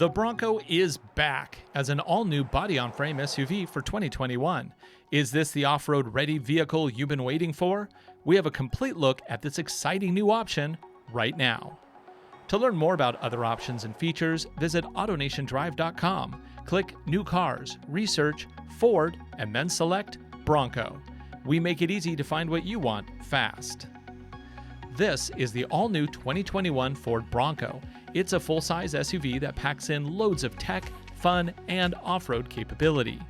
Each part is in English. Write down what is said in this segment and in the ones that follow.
The Bronco is back as an all-new body-on-frame SUV for 2021. Is this the off-road ready vehicle you've been waiting for? We have a complete look at this exciting new option right now. To learn more about other options and features, visit AutoNationDrive.com. Click New Cars, Research, Ford, and then select Bronco. We make it easy to find what you want fast. This is the all-new 2021 Ford Bronco. It's a full-size SUV that packs in loads of tech, fun, and off-road capability.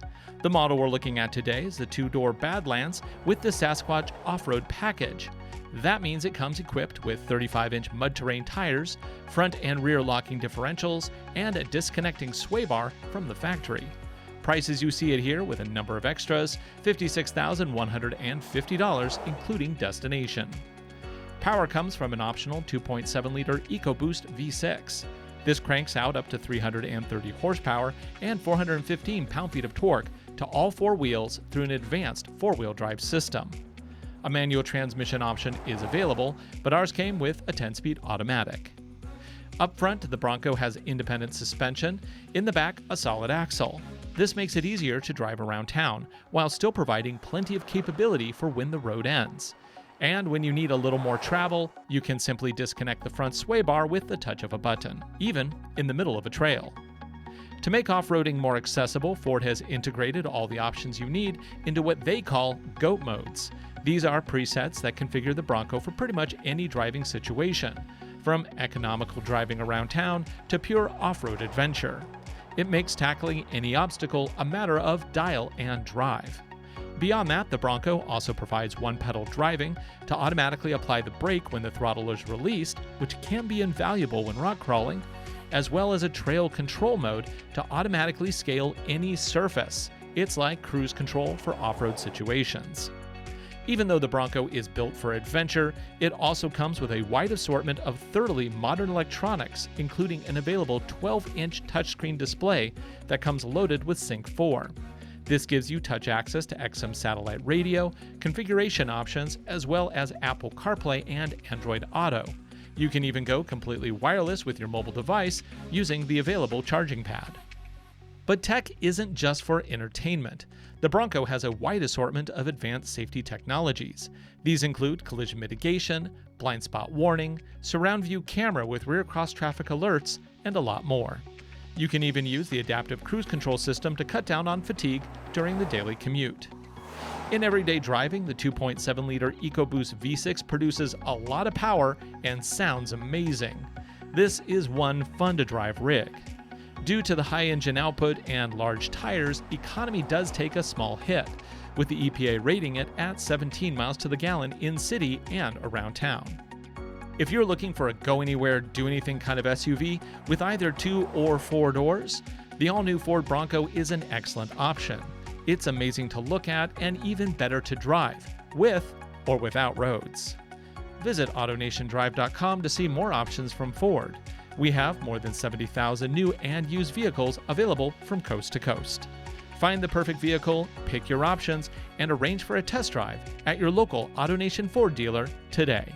The model we're looking at today is the two-door Badlands with the Sasquatch off-road package. That means it comes equipped with 35-inch mud-terrain tires, front and rear locking differentials, and a disconnecting sway bar from the factory. Prices you see it here with a number of extras, $56,150 including destination. Power comes from an optional 2.7-liter EcoBoost V6. This cranks out up to 330 horsepower and 415 pound-feet of torque to all four wheels through an advanced four-wheel drive system. A manual transmission option is available, but ours came with a 10-speed automatic. Up front, the Bronco has independent suspension. In the back, a solid axle. This makes it easier to drive around town, while still providing plenty of capability for when the road ends. And when you need a little more travel, you can simply disconnect the front sway bar with the touch of a button, even in the middle of a trail. To make off-roading more accessible, Ford has integrated all the options you need into what they call GOAT modes. These are presets that configure the Bronco for pretty much any driving situation, from economical driving around town to pure off-road adventure. It makes tackling any obstacle a matter of dial and drive. Beyond that, the Bronco also provides one-pedal driving to automatically apply the brake when the throttle is released, which can be invaluable when rock crawling, as well as a trail control mode to automatically scale any surface. It's like cruise control for off-road situations. Even though the Bronco is built for adventure, it also comes with a wide assortment of thoroughly modern electronics, including an available 12-inch touchscreen display that comes loaded with Sync 4. This gives you touch access to XM satellite radio, configuration options, as well as Apple CarPlay and Android Auto. You can even go completely wireless with your mobile device using the available charging pad. But tech isn't just for entertainment. The Bronco has a wide assortment of advanced safety technologies. These include collision mitigation, blind spot warning, surround view camera with rear cross-traffic alerts, and a lot more. You can even use the adaptive cruise control system to cut down on fatigue during the daily commute. In everyday driving, the 2.7-liter EcoBoost V6 produces a lot of power and sounds amazing. This is one fun-to-drive rig. Due to the high engine output and large tires, economy does take a small hit, with the EPA rating it at 17 miles to the gallon in city and around town. If you're looking for a go-anywhere, do-anything kind of SUV with either 2 or 4 doors, the all-new Ford Bronco is an excellent option. It's amazing to look at and even better to drive, with or without roads. Visit AutoNationDrive.com to see more options from Ford. We have more than 70,000 new and used vehicles available from coast to coast. Find the perfect vehicle, pick your options, and arrange for a test drive at your local AutoNation Ford dealer today.